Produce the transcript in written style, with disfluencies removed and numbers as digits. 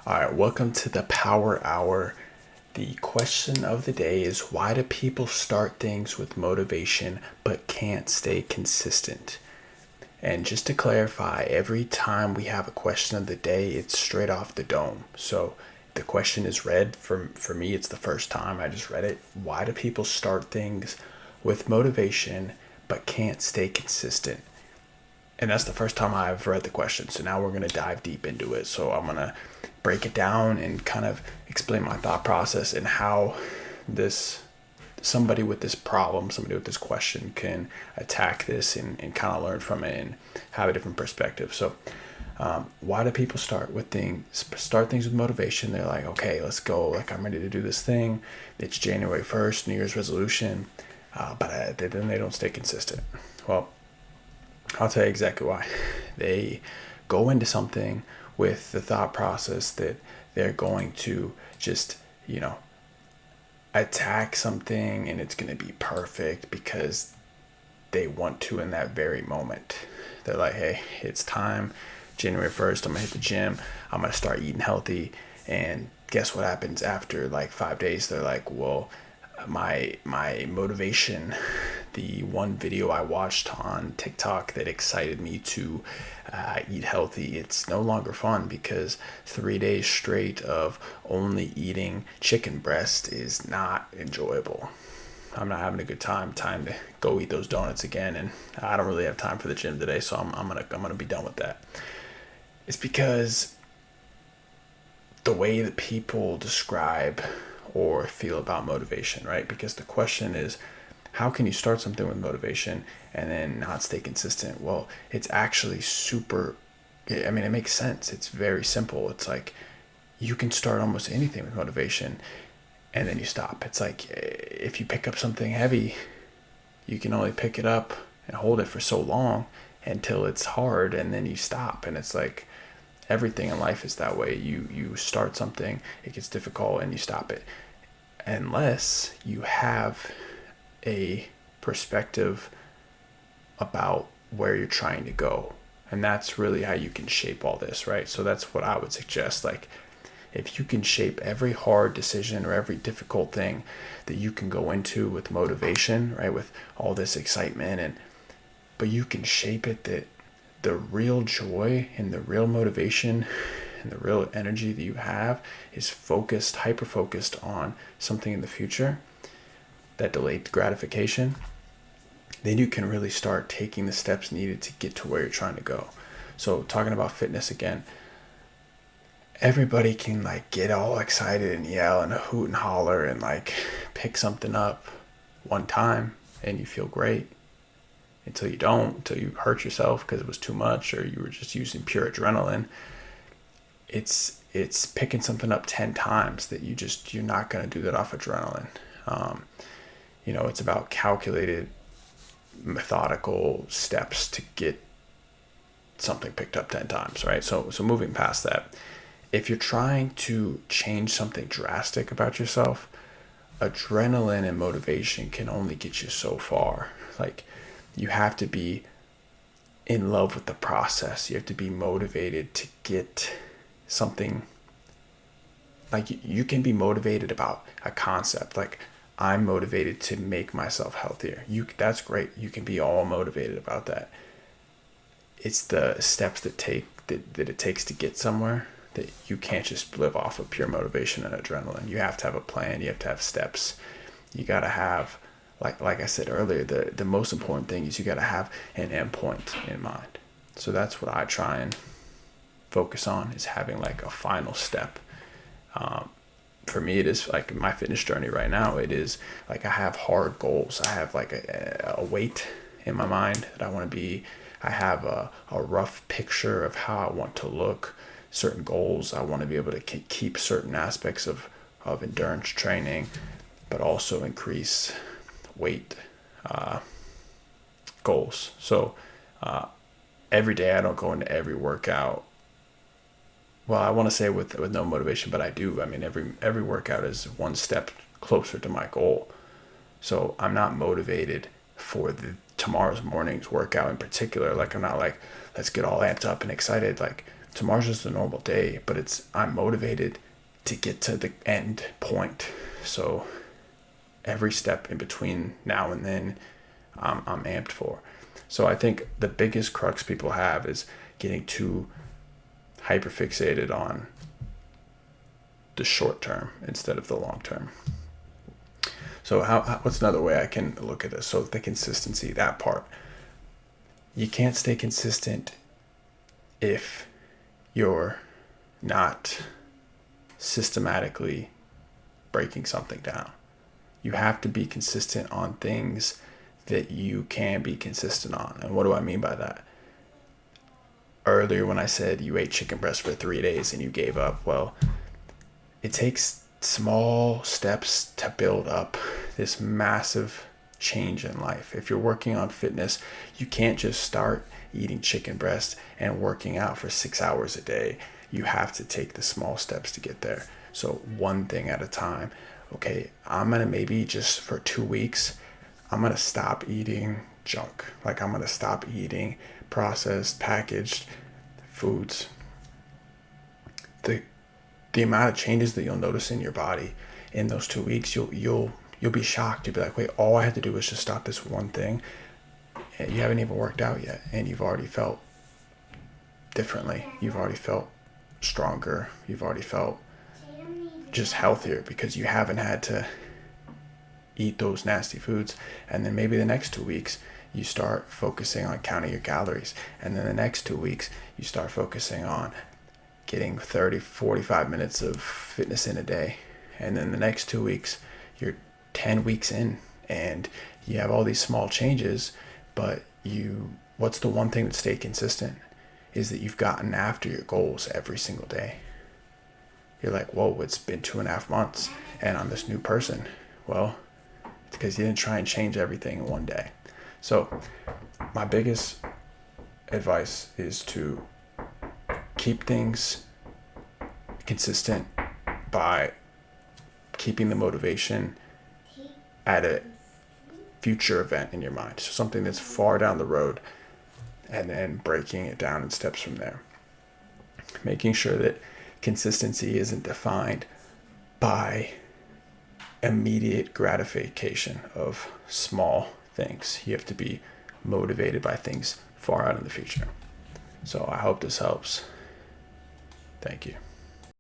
All right, welcome to the Power Hour. The question of the day is, why do people start things with motivation but can't stay consistent? And just to clarify, every time we have a question of the day, it's straight off the dome. So the question is read. For me, it's the first time I just read it. Why do people start things with motivation but can't stay consistent? And that's the first time I've read the question. So now we're going to dive deep into it. So I'm going to break it down and kind of explain my thought process and how this somebody with this problem, somebody with this question can attack this and kind of learn from it and have a different perspective. So why do people start things with motivation? They're like, okay, let's go. Like, I'm ready to do this thing. It's January 1st, New Year's resolution, but then they don't stay consistent. Well, I'll tell you exactly why. They go into something with the thought process that they're going to just, attack something and it's going to be perfect because they want to in that very moment. They're like, hey, it's time. January 1st, I'm going to hit the gym. I'm going to start eating healthy. And guess what happens after like 5 days? They're like, well, my motivation, the one video I watched on TikTok that excited me to eat healthy, it's no longer fun because 3 days straight of only eating chicken breast is not enjoyable. I'm not having a good time. Time to go eat those donuts again, and I don't really have time for the gym today, so I'm gonna be done with that. It's because the way that people describe or feel about motivation, right? Because the question is, how can you start something with motivation and then not stay consistent? Well, it's actually it makes sense. It's very simple. It's like you can start almost anything with motivation and then you stop. It's like if you pick up something heavy, you can only pick it up and hold it for so long until it's hard and then you stop. And it's like everything in life is that way. You start something, it gets difficult, and you stop it. Unless you have a perspective about where you're trying to go. And that's really how you can shape all this, right? So that's what I would suggest. Like, if you can shape every hard decision or every difficult thing that you can go into with motivation, right, with all this excitement, but you can shape it that the real joy and the real motivation and the real energy that you have is focused, hyper focused on something in the future, that delayed gratification, then you can really start taking the steps needed to get to where you're trying to go. So talking about fitness again, everybody can like get all excited and yell and hoot and holler and like pick something up one time and you feel great until you don't, until you hurt yourself because it was too much or you were just using pure adrenaline. It's picking something up 10 times that you're not going to do that off adrenaline. It's about calculated, methodical steps to get something picked up 10 times, right? So moving past that, if you're trying to change something drastic about yourself, adrenaline and motivation can only get you so far. Like, you have to be in love with the process. You have to be motivated to get something. Like, you can be motivated about a concept. Like, I'm motivated to make myself healthier. That's great. You can be all motivated about that. It's the steps that it takes to get somewhere that you can't just live off of pure motivation and adrenaline. You have to have a plan. You have to have steps. You got to have, like I said earlier, the most important thing is you got to have an endpoint in mind. So that's what I try and focus on, is having like a final step. For me, it is like my fitness journey right now. It is like I have hard goals. I have like a weight in my mind that I want to be. I have a rough picture of how I want to look, certain goals. I want to be able to keep certain aspects of endurance training, but also increase weight goals. So every day I don't go into every workout. Well, I want to say with no motivation, but I do. I mean, every workout is one step closer to my goal. So I'm not motivated for tomorrow's morning's workout in particular. Like, I'm not like, let's get all amped up and excited. Like, tomorrow's just a normal day, but I'm motivated to get to the end point. So every step in between now and then, I'm amped for. So I think the biggest crux people have is getting too hyperfixated on the short term instead of the long term. So what's another way I can look at this? So the consistency, that part. You can't stay consistent if you're not systematically breaking something down. You have to be consistent on things that you can be consistent on. And what do I mean by that? Earlier when I said you ate chicken breast for 3 days and you gave up, well, it takes small steps to build up this massive change in life. If you're working on fitness, you can't just start eating chicken breast and working out for 6 hours a day. You have to take the small steps to get there. So one thing at a time. Okay, I'm gonna maybe just for 2 weeks, I'm gonna stop eating junk. Like I'm gonna stop eating processed, packaged foods. The amount of changes that you'll notice in your body in those 2 weeks, you'll be shocked. You'll be like, wait, all I had to do was just stop this one thing. And you haven't even worked out yet, and you've already felt differently. You've already felt stronger. You've already felt just healthier because you haven't had to eat those nasty foods. And then maybe the next 2 weeks you start focusing on counting your calories, and then the next 2 weeks you start focusing on getting 30-45 minutes of fitness in a day, and then the next 2 weeks you're 10 weeks in and you have all these small changes, but what's the one thing that stayed consistent is that you've gotten after your goals every single day. You're like, whoa, it's been 2.5 months and I'm this new person. Well, it's because you didn't try and change everything in one day. So my biggest advice is to keep things consistent by keeping the motivation at a future event in your mind. So something that's far down the road, and then breaking it down in steps from there. Making sure that consistency isn't defined by immediate gratification of small things. You have to be motivated by things far out in the future. So I hope this helps. Thank you.